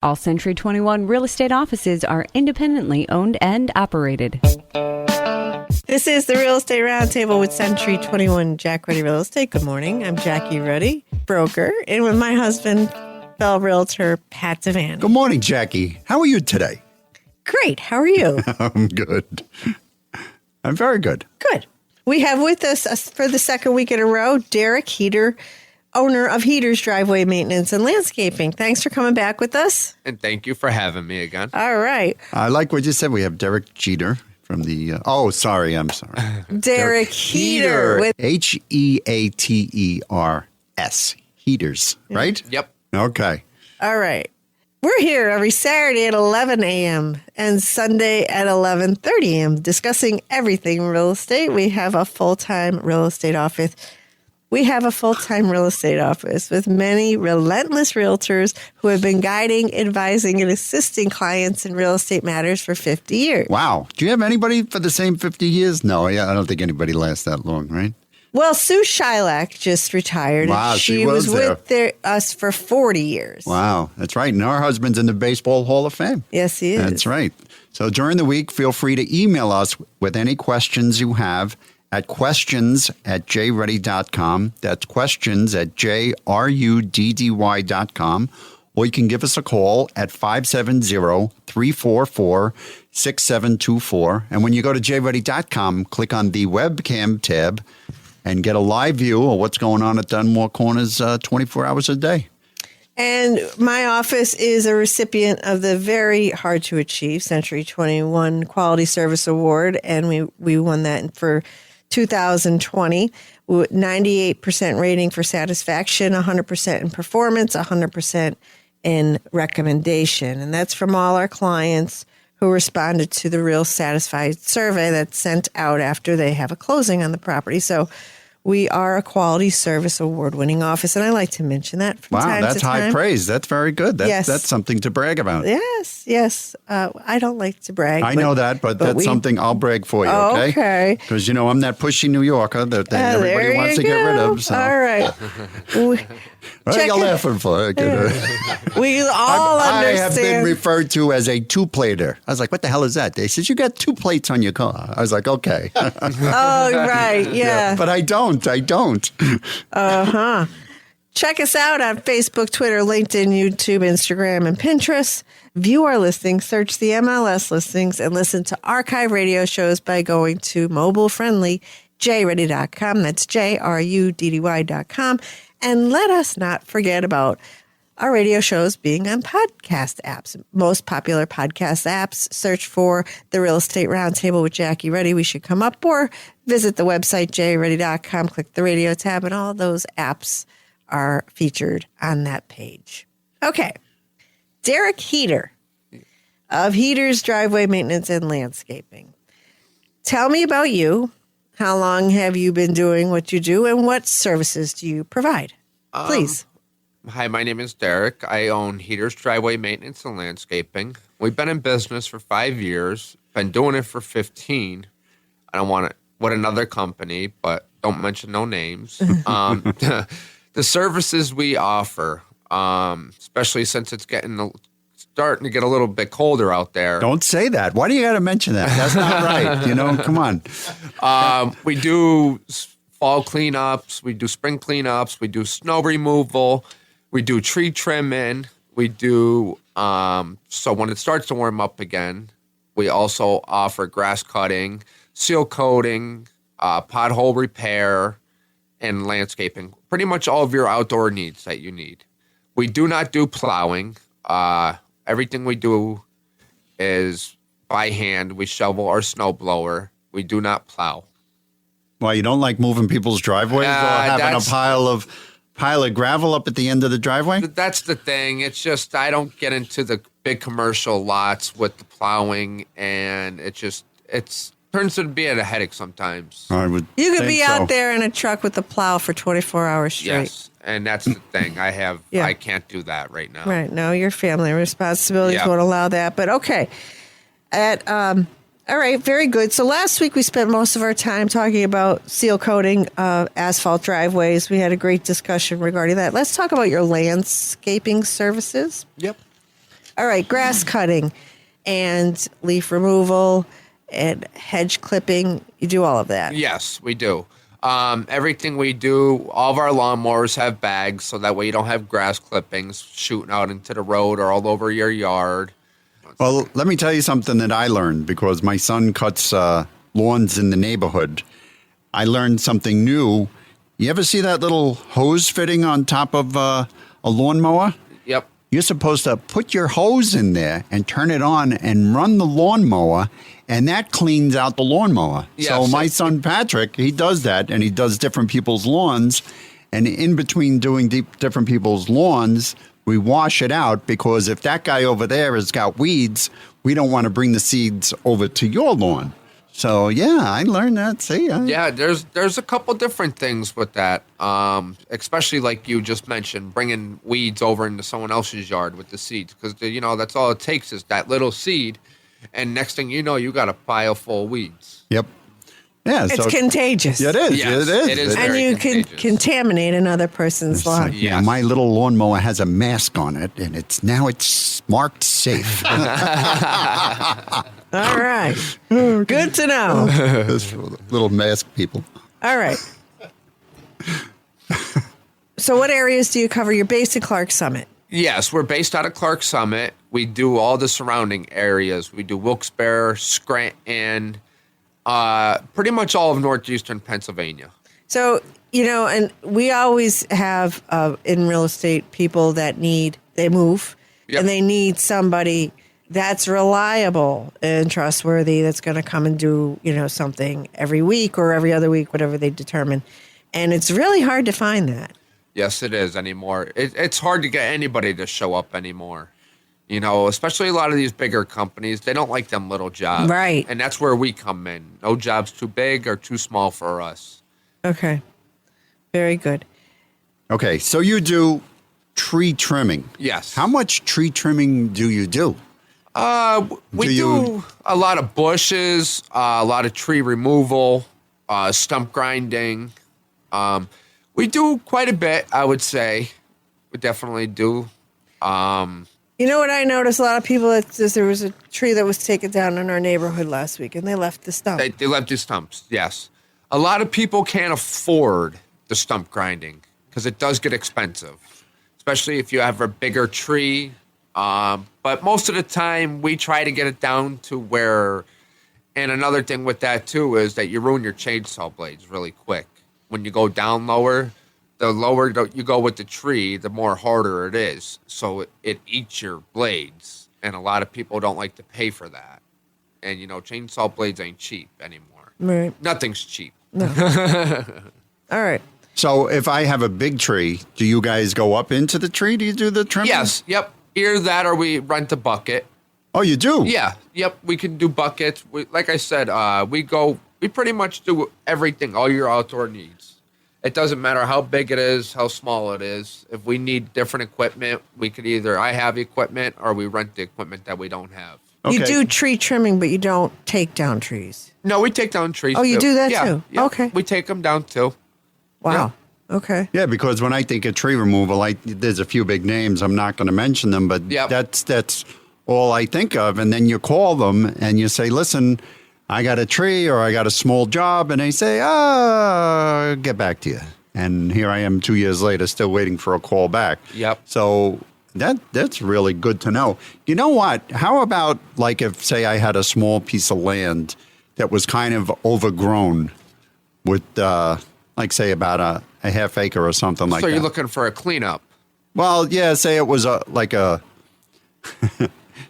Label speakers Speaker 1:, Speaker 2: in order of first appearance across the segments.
Speaker 1: All Century 21 real estate offices are independently owned and operated.
Speaker 2: This is the Real Estate Roundtable with Century 21 Jack Ruddy Real Estate. Good morning. I'm Jackie Ruddy, broker, and with my husband, fellow realtor, Pat Devaney.
Speaker 3: Good morning, Jackie. How are you today?
Speaker 2: Great. How are you?
Speaker 3: I'm good. I'm very good.
Speaker 2: Good. We have with us for the second week in a row, Derek Heater, owner of Heater's Driveway Maintenance and Landscaping. Thanks for coming back with us.
Speaker 4: And thank you for having me again.
Speaker 2: All right.
Speaker 3: I like what you said. We have Derek Jeter from the, I'm sorry.
Speaker 2: Derek Heater. With
Speaker 3: Heaters. Heaters, right?
Speaker 4: Yep.
Speaker 3: Okay.
Speaker 2: All right. We're here every Saturday at 11 a.m. and Sunday at 11:30 a.m. discussing everything real estate. We have a full-time real estate office. With many relentless realtors who have been guiding, advising, and assisting clients in real estate matters for 50 years.
Speaker 3: Wow. Do you have anybody for the same 50 years? No, I don't think anybody lasts that long, right?
Speaker 2: Well, Sue Shylock just retired.
Speaker 3: Wow,
Speaker 2: and
Speaker 3: she
Speaker 2: was
Speaker 3: was
Speaker 2: with us for 40 years.
Speaker 3: Wow, that's right. And our husband's in the Baseball Hall of Fame.
Speaker 2: Yes, he is.
Speaker 3: That's right. So during the week, feel free to email us with any questions you have at questions@jruddy.com. That's questions@jruddy.com. Or you can give us a call at 570-344-6724. And when you go to jruddy.com, click on the webcam tab and get a live view of what's going on at Dunmore Corners 24 hours a day.
Speaker 2: And my office is a recipient of the very hard to achieve Century 21 Quality Service Award. And we won that for 2020 with 98% rating for satisfaction, 100% in performance, 100% in recommendation. And that's from all our clients who responded to the Real Satisfied survey that's sent out after they have a closing on the property. So we are a Quality Service Award-winning office, and I like to mention that from time to time.
Speaker 3: Wow, that's high praise. That's very good.
Speaker 2: Yes.
Speaker 3: That's something to brag about.
Speaker 2: Yes. I don't like to brag.
Speaker 3: I know that, but that's something I'll brag for you, okay?
Speaker 2: Okay.
Speaker 3: Because, I'm that pushy New Yorker that everybody wants to get rid of. So.
Speaker 2: All right.
Speaker 3: What are you laughing for?
Speaker 2: We all understand.
Speaker 3: I have been referred to as a two-plater. I was like, what the hell is that? They said, you got 2 plates on your car. I was like, okay.
Speaker 2: Oh, right. Yeah.
Speaker 3: But I don't.
Speaker 2: Uh-huh. Check us out on Facebook, Twitter, LinkedIn, YouTube, Instagram, and Pinterest. View our listings, search the MLS listings, and listen to archive radio shows by going to mobile-friendly jruddy.com. That's jruddy.com. And let us not forget about our radio shows being on podcast apps. Most popular podcast apps, search for the Real Estate Roundtable with Jackie Ruddy. We should come up, or visit the website, jruddy.com, click the radio tab, and all those apps are featured on that page. Okay. Derek Heater of Heater's Driveway Maintenance and Landscaping. Tell me about you. How long have you been doing what you do, and what services do you provide? Please.
Speaker 4: Hi, my name is Derek. I own Heater's Driveway Maintenance and Landscaping. We've been in business for 5 years, been doing it for 15. I don't want to, what another company, but don't mention no names. The services we offer, especially since it's starting to get a little bit colder out there.
Speaker 3: Don't say that. Why do you got to mention that? That's not right. Come on.
Speaker 4: We do fall cleanups. We do spring cleanups. We do snow removal. We do tree trimming. We do, so when it starts to warm up again, we also offer grass cutting, seal coating, pothole repair, and landscaping. Pretty much all of your outdoor needs that you need. We do not do plowing. Everything we do is by hand. We shovel our snow blower. We do not plow.
Speaker 3: Why, you don't like moving people's driveways or having a pile of gravel up at the end of the driveway?
Speaker 4: That's the thing. It's just I don't get into the big commercial lots with the plowing, and it turns to be a headache sometimes.
Speaker 2: You could be out there in a truck with a plow for 24 hours straight.
Speaker 4: Yes, and that's the thing. I can't do that right now.
Speaker 2: Right. No, your family responsibilities won't allow that. But okay. All right, very good. So last week we spent most of our time talking about seal coating asphalt driveways. We had a great discussion regarding that. Let's talk about your landscaping services.
Speaker 4: Yep.
Speaker 2: All right, grass cutting and leaf removal and hedge clipping. You do all of that.
Speaker 4: Yes, we do. Everything we do, all of our lawnmowers have bags, so that way you don't have grass clippings shooting out into the road or all over your yard.
Speaker 3: Well, let me tell you something that I learned because my son cuts lawns in the neighborhood. I learned something new. You ever see that little hose fitting on top of a lawnmower?
Speaker 4: Yep.
Speaker 3: You're supposed to put your hose in there and turn it on and run the lawnmower, and that cleans out the lawnmower.
Speaker 4: Yes.
Speaker 3: So my son Patrick, he does that, and he does different people's lawns. And in between doing different people's lawns, we wash it out because if that guy over there has got weeds, we don't want to bring the seeds over to your lawn. So, yeah, I learned that. See?
Speaker 4: Yeah, there's a couple different things with that, especially like you just mentioned, bringing weeds over into someone else's yard with the seeds. Because, that's all it takes is that little seed. And next thing you know, you got a pile full of weeds.
Speaker 3: Yep. Yeah,
Speaker 2: It's contagious.
Speaker 3: Yeah, it is.
Speaker 4: Yes, it is.
Speaker 2: And
Speaker 4: very
Speaker 2: you can
Speaker 4: contagious.
Speaker 2: contaminate another person's lawn.
Speaker 3: Yeah,
Speaker 4: Yes.
Speaker 3: my little lawnmower has a mask on it, and it's marked safe.
Speaker 2: All right. Good to know.
Speaker 3: Those little mask people.
Speaker 2: All right. So what areas do you cover? You're based in Clark Summit.
Speaker 4: Yes, we're based out of Clark Summit. We do all the surrounding areas. We do Wilkes-Barre, Scranton, pretty much all of northeastern Pennsylvania.
Speaker 2: So, and we always have in real estate people that they move
Speaker 4: Yep.
Speaker 2: and they need somebody that's reliable and trustworthy that's going to come and do, something every week or every other week, whatever they determine. And it's really hard to find that.
Speaker 4: Yes, it is anymore. It's hard to get anybody to show up anymore. Especially a lot of these bigger companies, they don't like them little jobs.
Speaker 2: Right.
Speaker 4: And that's where we come in. No job's too big or too small for us.
Speaker 2: Okay. Very good.
Speaker 3: Okay, so you do tree trimming.
Speaker 4: Yes.
Speaker 3: How much tree trimming do you do?
Speaker 4: We do a lot of bushes, a lot of tree removal, stump grinding. We do quite a bit, I would say. We definitely do.
Speaker 2: You know what I noticed? A lot of people, there was a tree that was taken down in our neighborhood last week, and they left the stump.
Speaker 4: They left the stumps, yes. A lot of people can't afford the stump grinding because it does get expensive, especially if you have a bigger tree. But most of the time, we try to get it down to where, and another thing with that too is that you ruin your chainsaw blades really quick. When you go down lower, the lower you go with the tree, the more harder it is. So it eats your blades, and a lot of people don't like to pay for that. And, chainsaw blades ain't cheap anymore.
Speaker 2: Right.
Speaker 4: Nothing's cheap.
Speaker 2: No. All right.
Speaker 3: So if I have a big tree, do you guys go up into the tree? Do you do the trimming?
Speaker 4: Yes. Yep. Either that or we rent a bucket.
Speaker 3: Oh, you do?
Speaker 4: Yeah. Yep. We can do buckets. Like I said, we pretty much do everything, all your outdoor needs. It doesn't matter how big it is, how small it is. If we need different equipment, we could I have equipment or we rent the equipment that we don't have.
Speaker 3: Okay.
Speaker 2: You do tree trimming, but you don't take down trees.
Speaker 4: No, we take down trees.
Speaker 2: Oh, you
Speaker 4: too.
Speaker 2: do that
Speaker 4: Yeah,
Speaker 2: too?
Speaker 4: yeah.
Speaker 2: Okay.
Speaker 4: We take them down too.
Speaker 2: Wow. Okay.
Speaker 3: Yeah, because when I think of tree removal, there's a few big names. I'm not going to mention them, but
Speaker 4: Yep.
Speaker 3: that's all I think of. And then you call them and you say, listen, I got a tree or I got a small job. And they say, I'll get back to you. And here I am 2 years later, still waiting for a call back.
Speaker 4: Yep.
Speaker 3: So that's really good to know. You know what? How about like if, say, I had a small piece of land that was kind of overgrown with, like, say, about a half acre or something like that.
Speaker 4: So you're looking for a cleanup.
Speaker 3: Well, yeah, say it was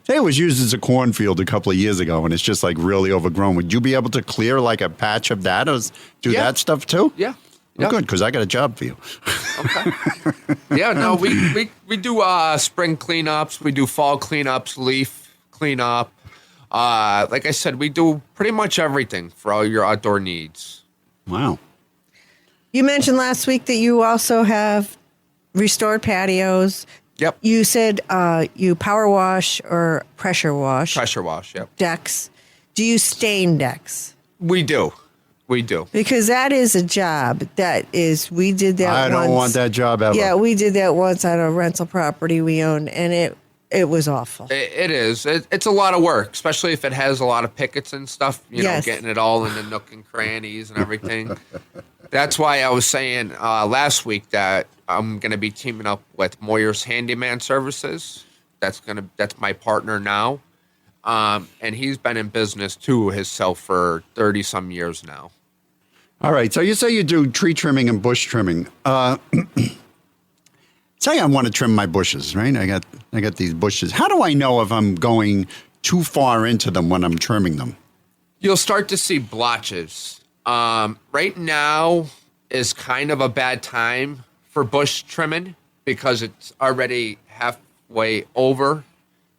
Speaker 3: say it was used as a cornfield a couple of years ago and it's just like really overgrown. Would you be able to clear like a patch of that or do
Speaker 4: Yeah.
Speaker 3: that stuff too?
Speaker 4: Yeah.
Speaker 3: Oh,
Speaker 4: Yep.
Speaker 3: good, because I got a job for you.
Speaker 4: Okay. Yeah, no, we do spring cleanups. We do fall cleanups, leaf cleanup. Like I said, we do pretty much everything for all your outdoor needs.
Speaker 3: Wow.
Speaker 2: You mentioned last week that you also have restored patios.
Speaker 4: Yep.
Speaker 2: You said you power wash or pressure wash
Speaker 4: Pressure wash, yep.
Speaker 2: decks. Do you stain decks?
Speaker 4: We do. We do.
Speaker 2: Because that is a job. We did that
Speaker 3: I
Speaker 2: once.
Speaker 3: don't want that job ever.
Speaker 2: Yeah, we did that once on a rental property we owned, and It was awful.
Speaker 4: It is. It's a lot of work, especially if it has a lot of pickets and stuff,
Speaker 2: Yes.
Speaker 4: getting it all in the nook and crannies and everything. That's why I was saying last week that I'm going to be teaming up with Moyer's Handyman Services. That's my partner now. And he's been in business too himself for 30 some years now.
Speaker 3: All right. So you say you do tree trimming and bush trimming. Say I want to trim my bushes, right? I got these bushes. How do I know if I'm going too far into them when I'm trimming them?
Speaker 4: You'll start to see blotches. Right now is kind of a bad time for bush trimming because it's already halfway over,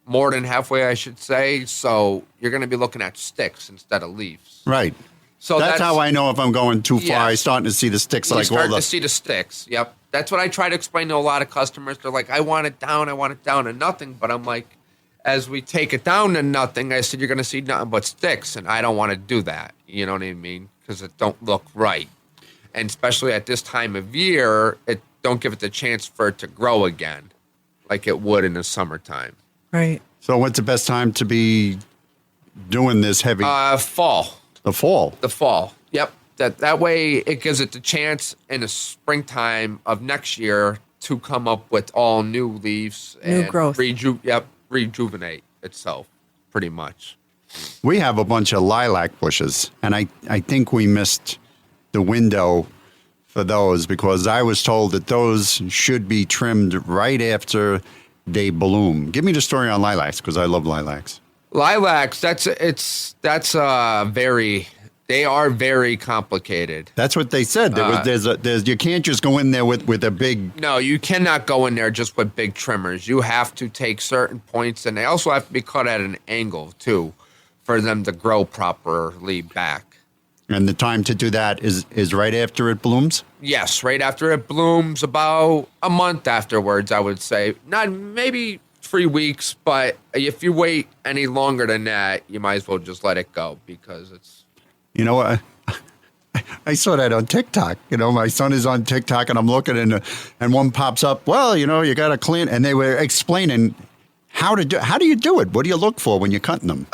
Speaker 4: more than halfway, I should say. So you're going to be looking at sticks instead of leaves.
Speaker 3: Right.
Speaker 4: So
Speaker 3: that's how I know if I'm going too far.
Speaker 4: Yes.
Speaker 3: I'm starting to see the sticks,
Speaker 4: You
Speaker 3: like all
Speaker 4: start
Speaker 3: the.
Speaker 4: to see the sticks. Yep. That's what I try to explain to a lot of customers. They're like, I want it down to nothing. But I'm like, as we take it down to nothing, I said, you're going to see nothing but sticks. And I don't want to do that. You know what I mean? Because it don't look right. And especially at this time of year, it don't give it the chance for it to grow again like it would in the summertime.
Speaker 2: Right.
Speaker 3: So what's the best time to be doing this heavy?
Speaker 4: Fall.
Speaker 3: The fall.
Speaker 4: The fall. Yep. That way it gives it the chance in the springtime of next year to come up with all new leaves
Speaker 2: New
Speaker 4: and
Speaker 2: growth.
Speaker 4: rejuvenate itself pretty much.
Speaker 3: We have a bunch of lilac bushes, and I think we missed the window for those because I was told that those should be trimmed right after they bloom. Give me the story on lilacs because I love lilacs.
Speaker 4: Lilacs, they are very complicated.
Speaker 3: That's what they said. There's you can't just go in there with a big.
Speaker 4: No, you cannot go in there just with big trimmers. You have to take certain points, and they also have to be cut at an angle too, for them to grow properly back.
Speaker 3: And the time to do that is right after it blooms?
Speaker 4: Yes, right after it blooms, about a month afterwards, I would say. Not maybe 3 weeks, but if you wait any longer than that, you might as well just let it go because it's.
Speaker 3: You know what? I saw that on TikTok. You know, my son is on TikTok, and I'm looking, and one pops up. Well, you know, you got to clean, and they were explaining how do you do it? What do you look for when you're cutting them?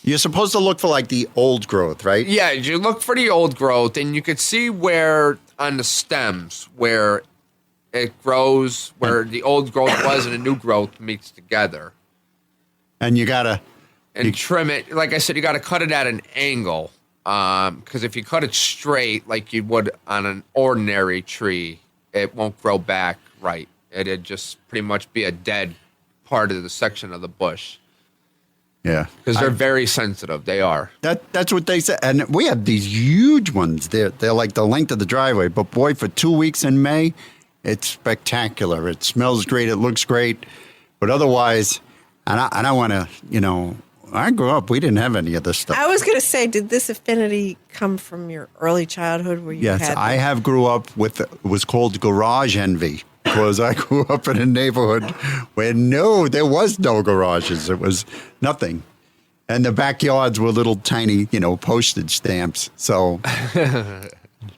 Speaker 3: You're supposed to look for like the old growth, right?
Speaker 4: Yeah, you look for the old growth, and you could see where on the stems where it grows, where the old growth was and the new growth meets together.
Speaker 3: And you gotta
Speaker 4: trim it. Like I said, you got to cut it at an angle. Because if you cut it straight, like you would on an ordinary tree, it won't grow back right. It'd just pretty much be a dead part of the section of the bush.
Speaker 3: Yeah,
Speaker 4: because they're very sensitive. They are.
Speaker 3: That's what they said. And we have these huge ones. They're like the length of the driveway. But boy, for 2 weeks in May, it's spectacular. It smells great. It looks great. But otherwise, and I want to, you know. I grew up, we didn't have any of this stuff.
Speaker 2: I was going to say, did this affinity come from your early childhood where you had
Speaker 3: I have grew up with, it was called garage envy because I grew up in a neighborhood where there was no garages. It was nothing. And the backyards were little tiny, you know, postage stamps. So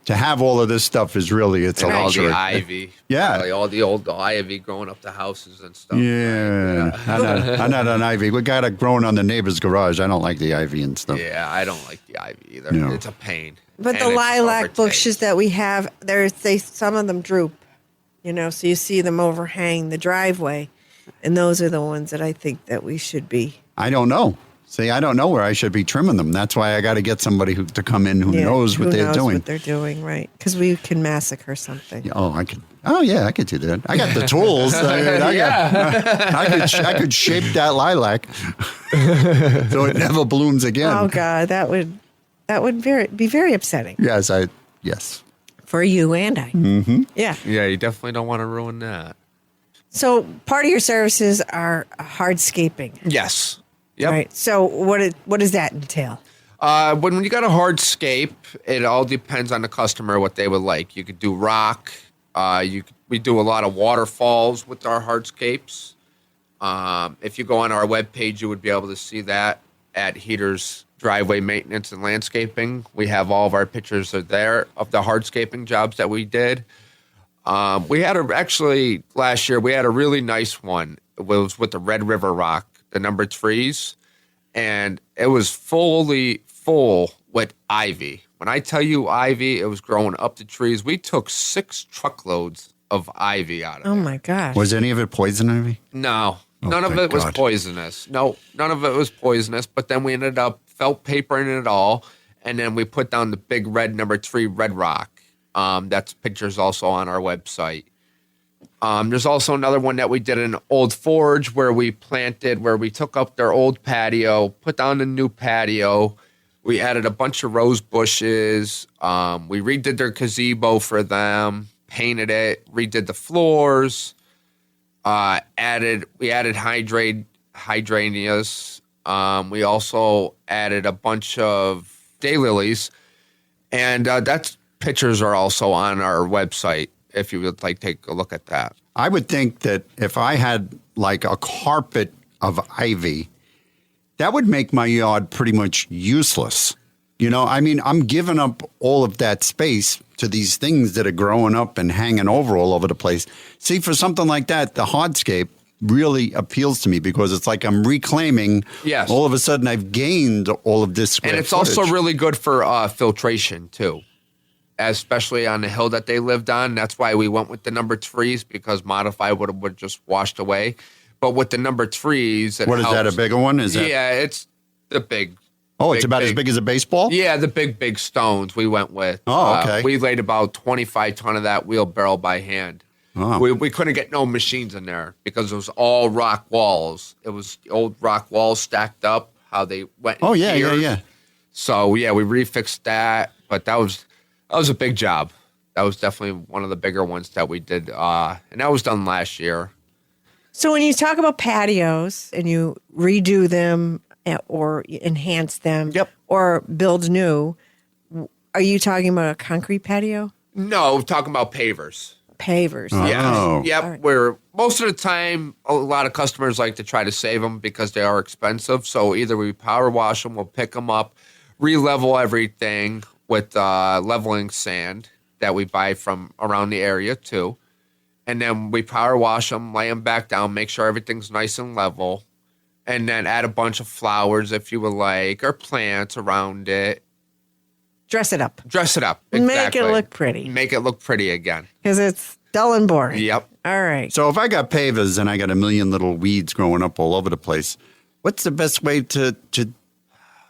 Speaker 3: to have all of this stuff is really, it's
Speaker 4: and
Speaker 3: a luxury.
Speaker 4: all the ivy.
Speaker 3: Yeah.
Speaker 4: Like all the old ivy growing up the houses and stuff.
Speaker 3: Yeah. I'm not an ivy. We got it growing on the neighbor's garage. I don't like the ivy and stuff.
Speaker 4: Yeah, I don't like the ivy either.
Speaker 3: No.
Speaker 4: It's a pain.
Speaker 2: But
Speaker 4: And
Speaker 2: the
Speaker 4: it's
Speaker 2: lilac
Speaker 4: overtake.
Speaker 2: bushes that we have, some of them droop, you know, so you see them overhang the driveway. And those are the ones that I think that we should be.
Speaker 3: I don't know. See, I don't know where I should be trimming them. That's why I got to get somebody to come in who knows what they're doing.
Speaker 2: What they're doing, right? Because we can massacre something.
Speaker 3: Oh, I could. Oh, yeah, I could do that. I got the tools. I could shape that lilac so it never blooms again.
Speaker 2: Oh God, that would be very upsetting.
Speaker 3: Yes.
Speaker 2: For you and I. Mm-hmm. Yeah.
Speaker 4: Yeah, you definitely don't want to ruin that.
Speaker 2: So part of your services are hardscaping.
Speaker 4: Yes. Yep.
Speaker 2: Right. So what does that entail?
Speaker 4: When you got a hardscape, it all depends on the customer what they would like. You could do rock. We do a lot of waterfalls with our hardscapes. If you go on our webpage, you would be able to see that at Heater's Driveway Maintenance and Landscaping. We have all of our pictures are there of the hardscaping jobs that we did. Last year we had a really nice one. It was with the Red River Rock, the number trees, and it was fully full with ivy. When I tell you ivy, it was growing up the trees. We took 6 truckloads of ivy out of it.
Speaker 2: Oh my gosh.
Speaker 3: Was any of it poison ivy?
Speaker 4: No,
Speaker 3: Oh,
Speaker 4: none of
Speaker 3: thank
Speaker 4: it was
Speaker 3: God.
Speaker 4: poisonous. No, none of it was poisonous. But then we ended up felt papering it all, and then we put down the big red number 3 red rock. That's pictures also on our website. There's also another one that we did in Old Forge where we took up their old patio, put down a new patio. We added a bunch of rose bushes. We redid their gazebo for them, painted it, redid the floors. We added hydrangeas. We also added a bunch of daylilies, and that's pictures are also on our website if you would like to take a look at that.
Speaker 3: I would think that if I had like a carpet of ivy, that would make my yard pretty much useless. I mean, I'm giving up all of that space to these things that are growing up and hanging over all over the place. See, for something like that, the hardscape really appeals to me because it's like I'm reclaiming.
Speaker 4: Yes.
Speaker 3: All of a sudden, I've gained all of this square
Speaker 4: And it's
Speaker 3: footage.
Speaker 4: also really good for filtration, too, especially on the hill that they lived on. That's why we went with the number 3s, because modified would have just washed away. But with the number 3s,
Speaker 3: What is that, a bigger one? Is that?
Speaker 4: Yeah, it's the big.
Speaker 3: Oh, it's
Speaker 4: big,
Speaker 3: about as big as a baseball?
Speaker 4: Yeah, the big stones we went with.
Speaker 3: Oh, okay.
Speaker 4: We laid about 25 ton of that wheelbarrow by hand.
Speaker 3: Oh.
Speaker 4: We couldn't get no machines in there because it was all rock walls. It was old rock walls stacked up, how they went in
Speaker 3: Oh, yeah,
Speaker 4: tiers.
Speaker 3: yeah.
Speaker 4: So, yeah, we refixed that, but that was a big job. That was definitely one of the bigger ones that we did, and that was done last year.
Speaker 2: So when you talk about patios and you redo them or enhance them
Speaker 4: Yep.
Speaker 2: or build new, are you talking about a concrete patio?
Speaker 4: No, we're talking about pavers.
Speaker 2: Pavers.
Speaker 4: Yeah.
Speaker 3: Oh.
Speaker 4: Yep.
Speaker 2: All right.
Speaker 4: Where most of the time, a lot of customers like to try to save them because they are expensive. So either we power wash them, we'll pick them up, re-level everything with leveling sand that we buy from around the area too. And then we power wash them, lay them back down, make sure everything's nice and level. And then add a bunch of flowers if you would like, or plants around it.
Speaker 2: Dress it up.
Speaker 4: Dress it up.
Speaker 2: Make
Speaker 4: Exactly.
Speaker 2: it look pretty.
Speaker 4: Make it look pretty again.
Speaker 2: Because it's dull and boring.
Speaker 4: Yep.
Speaker 2: All right.
Speaker 3: So if I got pavers and I got a million little weeds growing up all over the place, what's the best way to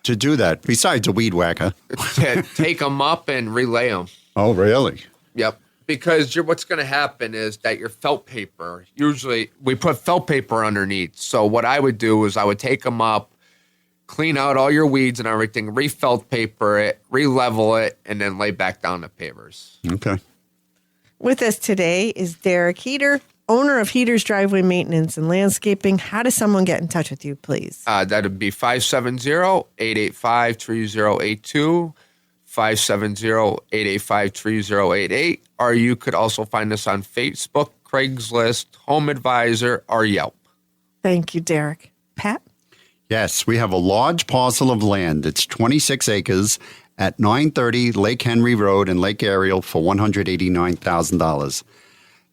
Speaker 3: do that besides a weed whacker?
Speaker 4: Take them up and relay them.
Speaker 3: Oh, really?
Speaker 4: Yep. Because what's going to happen is that your felt paper, usually we put felt paper underneath. So what I would do is I would take them up, clean out all your weeds and everything, re-felt paper it, re-level it, and then lay back down the pavers.
Speaker 3: Okay.
Speaker 2: With us today is Derek Heater, owner of Heater's Driveway Maintenance and Landscaping. How does someone get in touch with you, please?
Speaker 4: That would be 570-885-3082, 570-885-3088, or you could also find us on Facebook, Craigslist, Home Advisor, or Yelp.
Speaker 2: Thank you, Derek. Pat?
Speaker 3: Yes, we have a large parcel of land. It's 26 acres at 930 Lake Henry Road in Lake Ariel for $189,000.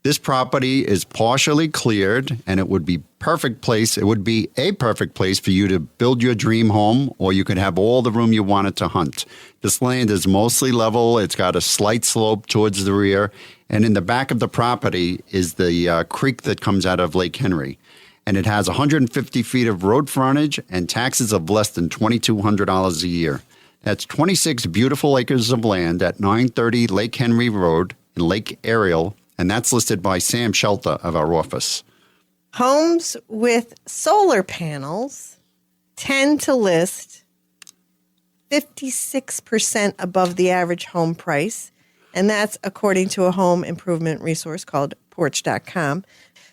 Speaker 3: This property is partially cleared, and it would be perfect place. It would be a perfect place for you to build your dream home, or you could have all the room you wanted to hunt. This land is mostly level. It's got a slight slope towards the rear, and in the back of the property is the creek that comes out of Lake Henry. And it has 150 feet of road frontage and taxes of less than $2,200 a year. That's 26 beautiful acres of land at 930 Lake Henry Road in Lake Ariel, and that's listed by Sam Shelter of our office.
Speaker 2: Homes with solar panels tend to list 56% above the average home price, and that's according to a home improvement resource called Porch.com.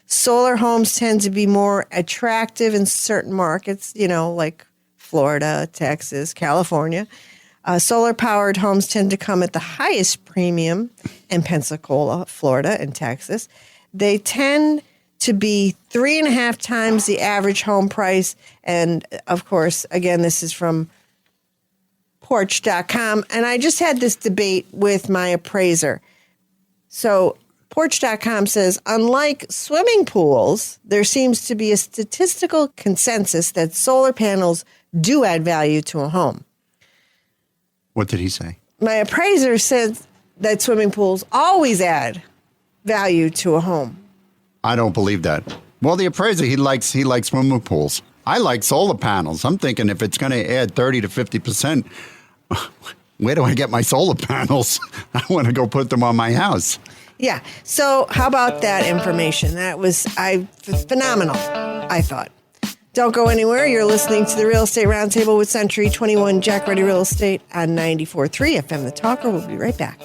Speaker 2: Solar homes tend to be more attractive in certain markets, like Florida, Texas, California. Solar-powered homes tend to come at the highest premium in Pensacola, Florida, and Texas. They tend to be 3.5 times the average home price. And, of course, again, this is from Porch.com. And I just had this debate with my appraiser. So Porch.com says, unlike swimming pools, there seems to be a statistical consensus that solar panels do add value to a home.
Speaker 3: What did he say?
Speaker 2: My appraiser said that swimming pools always add value to a home.
Speaker 3: I don't believe that. Well, the appraiser, he likes swimming pools. I like solar panels. I'm thinking if it's going to add 30 to 50%, where do I get my solar panels? I want to go put them on my house.
Speaker 2: Yeah. So how about that information? That was phenomenal, I thought. Don't go anywhere. You're listening to the Real Estate Roundtable with Century 21 Jack Ruddy Real Estate on 94.3 FM The Talker. We'll be right back.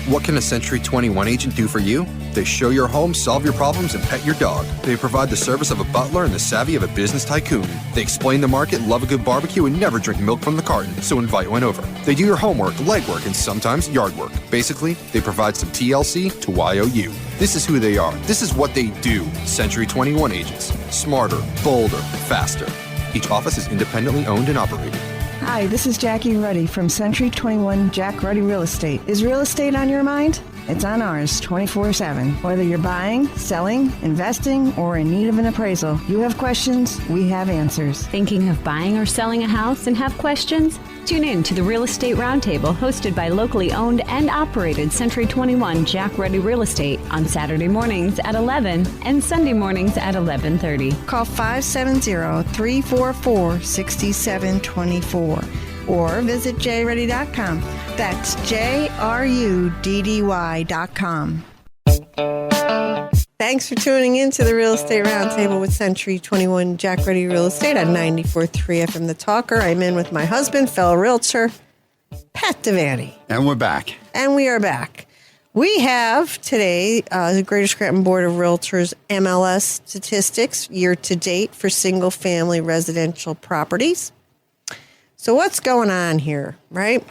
Speaker 5: What can a Century 21 agent do for you? They show your home, solve your problems, and pet your dog. They provide the service of a butler and the savvy of a business tycoon. They explain the market, love a good barbecue, and never drink milk from the carton, so invite one over. They do your homework, legwork, and sometimes yard work. Basically, they provide some TLC to YOU. This is who they are. This is what they do. Century 21 agents. Smarter, bolder, faster. Each office is independently owned and operated.
Speaker 6: Hi, this is Jackie Ruddy from Century 21 Jack Ruddy Real Estate. Is real estate on your mind? It's on ours 24/7. Whether you're buying, selling, investing, or in need of an appraisal, you have questions, we have answers.
Speaker 1: Thinking of buying or selling a house and have questions? Tune in to the Real Estate Roundtable hosted by locally owned and operated Century 21 Jack Ruddy Real Estate on Saturday mornings at 11 and Sunday mornings at 11:30.
Speaker 6: Call 570-344-6724 or visit jruddy.com. That's JRUDDY.com.
Speaker 2: Thanks for tuning in to the Real Estate Roundtable with Century 21 Jack Ruddy Real Estate on 94.3 FM The Talker. I'm in with my husband, fellow realtor, Pat Devaney.
Speaker 3: And we're back.
Speaker 2: And we are back. We have today the Greater Scranton Board of Realtors MLS statistics year to date for single-family residential properties. So what's going on here, right?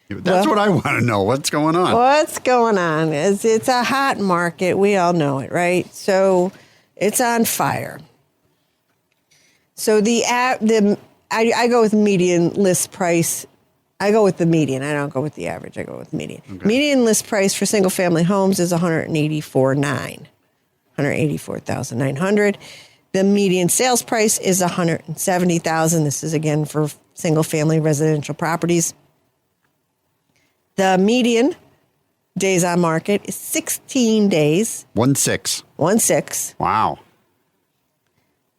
Speaker 3: That's what I want to know. What's going on?
Speaker 2: What's going on is it's a hot market. We all know it, right? So it's on fire. So I go with median list price. I go with the median. I don't go with the average. I go with median. Okay. Median list price for single family homes is $184,900. The median sales price is $170,000. This is again for single family residential properties. The median days on market is 16 days.
Speaker 3: 1.6. Wow.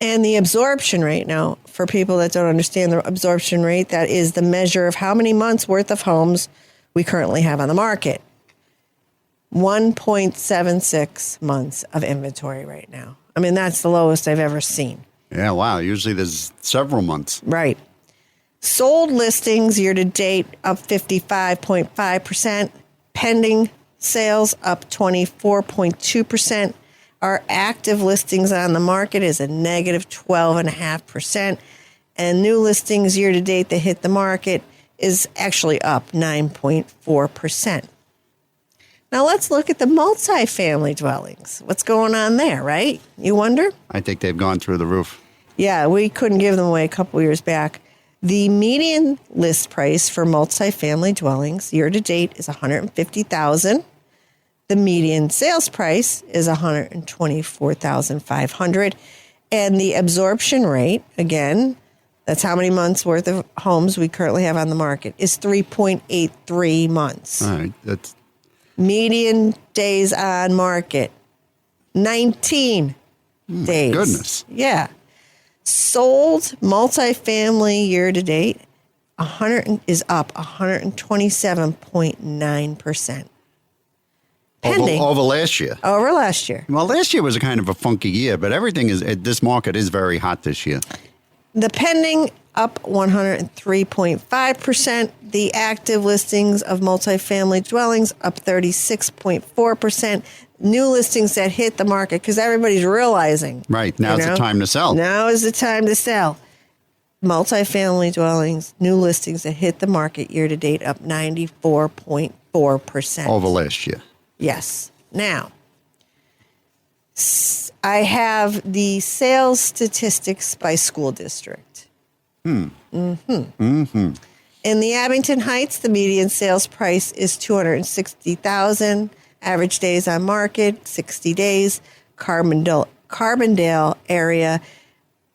Speaker 2: And the absorption rate, now, for people that don't understand the absorption rate, that is the measure of how many months worth of homes we currently have on the market. 1.76 months of inventory right now. I mean, that's the lowest I've ever seen.
Speaker 3: Yeah, wow. Usually there's several months.
Speaker 2: Right. Sold listings year to date up 55.5%. Pending sales up 24.2%. Our active listings on the market is a negative 12.5%. And new listings year to date that hit the market is actually up 9.4%. Now let's look at the multifamily dwellings. What's going on there, right? You wonder?
Speaker 3: I think they've gone through the roof.
Speaker 2: Yeah, we couldn't give them away a couple years back. The median list price for multifamily dwellings year to date is $150,000. The median sales price is $124,500, and the absorption rate, again, that's how many months worth of homes we currently have on the market, is 3.83 months.
Speaker 3: All right, that's
Speaker 2: median days on market, 19 days.
Speaker 3: Goodness.
Speaker 2: Yeah. Sold multifamily year to date, is up 127.9%. Pending
Speaker 3: over last year.
Speaker 2: Over last year.
Speaker 3: Well, last year was a kind of a funky year, but this market is very hot this year.
Speaker 2: The pending up 103.5%. The active listings of multifamily dwellings up 36.4%. New listings that hit the market because everybody's realizing.
Speaker 3: Right. Now's the time to sell.
Speaker 2: Now is the time to sell. Multifamily dwellings, new listings that hit the market year to date up 94.4%.
Speaker 3: Over last year.
Speaker 2: Yes. Now, I have the sales statistics by school district. In the Abington Heights, the median sales price is $260,000. Average days on market, 60 days. Carbondale area,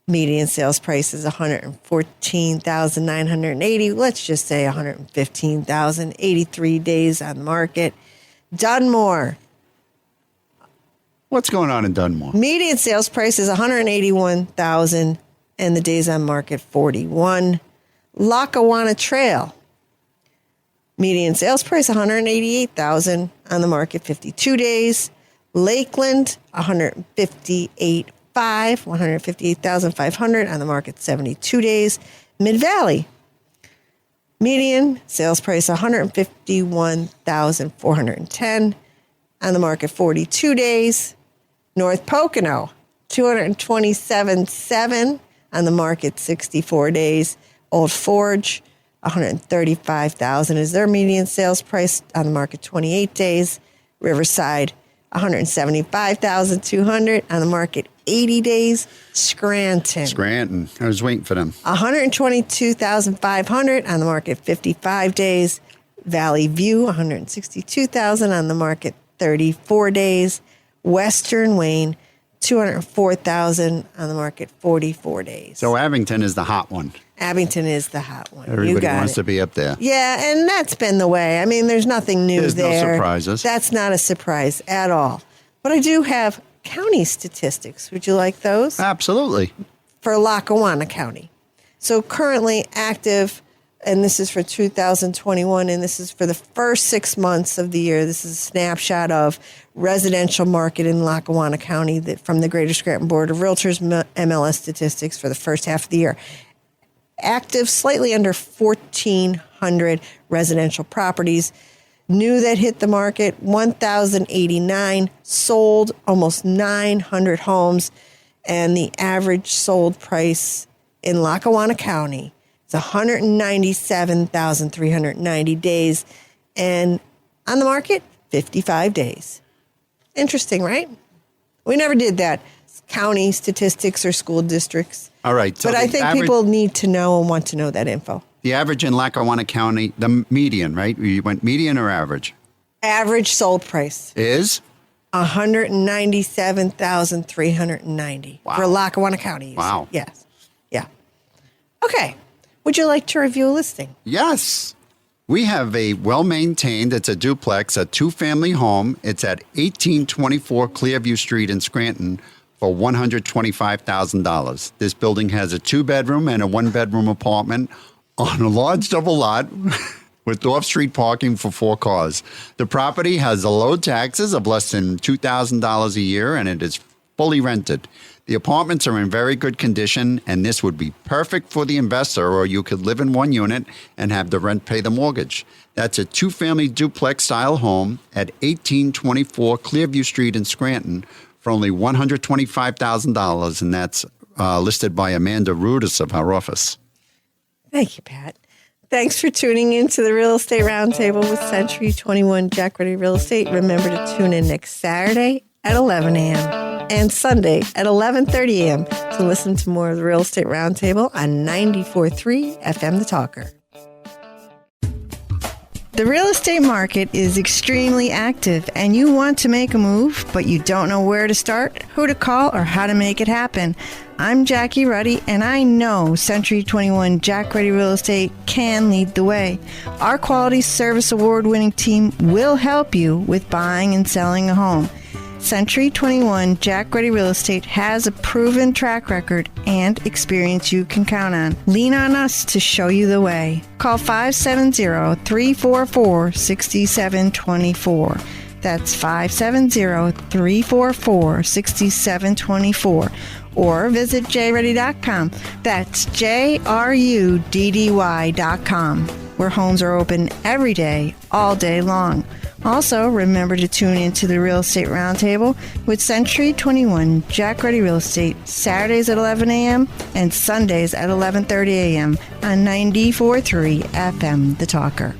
Speaker 2: median sales price is $114,980. Let's just say $115,000. 83 days on the market. Dunmore.
Speaker 3: What's going on in Dunmore?
Speaker 2: Median sales price is $181,000 and the days on market 41. Lackawanna Trail. Median sales price $188,000 on the market 52 days. Lakeland $158,500 on the market 72 days. Mid-Valley. Median sales price $151,410 on the market 42 days. North Pocono, $227,700 on the market 64 days. Old Forge, $135,000 is their median sales price on the market 28 days. Riverside, $175,200 on the market 80 days. Scranton.
Speaker 3: I was waiting for them.
Speaker 2: $122,500 on the market 55 days. Valley View, $162,000 on the market 34 days. Western Wayne, $204,000 on the market 44 days.
Speaker 3: So Abington is the hot one.
Speaker 2: Abington is the hot one.
Speaker 3: Everybody wants to be up there.
Speaker 2: Yeah, and that's been the way. I mean, there's nothing new
Speaker 3: There's
Speaker 2: there.
Speaker 3: no surprises.
Speaker 2: That's not a surprise at all. But I do have county statistics. Would you like those?
Speaker 3: Absolutely.
Speaker 2: For Lackawanna County. So currently active, and this is for 2021, and this is for the first 6 months of the year. This is a snapshot of residential market in Lackawanna County from the Greater Scranton Board of Realtors MLS statistics for the first half of the year. Active, slightly under 1,400 residential properties. New that hit the market, 1,089. Sold, almost 900 homes. And the average sold price in Lackawanna County is $197,390 days. And on the market, 55 days. Interesting, right? We never did that. County statistics or school districts.
Speaker 3: All right. So
Speaker 2: but I think people need to know and want to know that info.
Speaker 3: The average in Lackawanna County, the median, right? You went median or average?
Speaker 2: Average sold price
Speaker 3: Is?
Speaker 2: $197,390 for Lackawanna County.
Speaker 3: Wow.
Speaker 2: Yes. Yeah. Okay. Would you like to review a listing?
Speaker 3: Yes. We have a well-maintained, it's a duplex, a two-family home. It's at 1824 Clearview Street in Scranton for $125,000. This building has a two-bedroom and a one-bedroom apartment on a large double lot with off-street parking for 4 cars. The property has the low taxes of less than $2,000 a year, and it is fully rented. The apartments are in very good condition, and this would be perfect for the investor, or you could live in one unit and have the rent pay the mortgage. That's a two-family duplex-style home at 1824 Clearview Street in Scranton for only $125,000, and that's listed by Amanda Rudis of our office.
Speaker 2: Thank you, Pat. Thanks for tuning in to the Real Estate Roundtable with Century 21 Jack Ruddy Real Estate. Remember to tune in next Saturday at 11 a.m. and Sunday at 11:30 a.m. to listen to more of the Real Estate Roundtable on 94.3 FM The Talker.
Speaker 6: The real estate market is extremely active and you want to make a move, but you don't know where to start, who to call, or how to make it happen. I'm Jackie Ruddy, and I know Century 21 Jack Ruddy Real Estate can lead the way. Our quality service award-winning team will help you with buying and selling a home. Century 21 Jack Ruddy Real Estate has a proven track record and experience you can count on. Lean on us to show you the way. Call 570-344-6724. That's 570-344-6724. Or visit jruddy.com. That's JRUDDY.com, where homes are open every day, all day long. Also, remember to tune into the Real Estate Roundtable with Century 21 Jack Ruddy Real Estate, Saturdays at 11 a.m. and Sundays at 11:30 a.m. on 94.3 FM The Talker.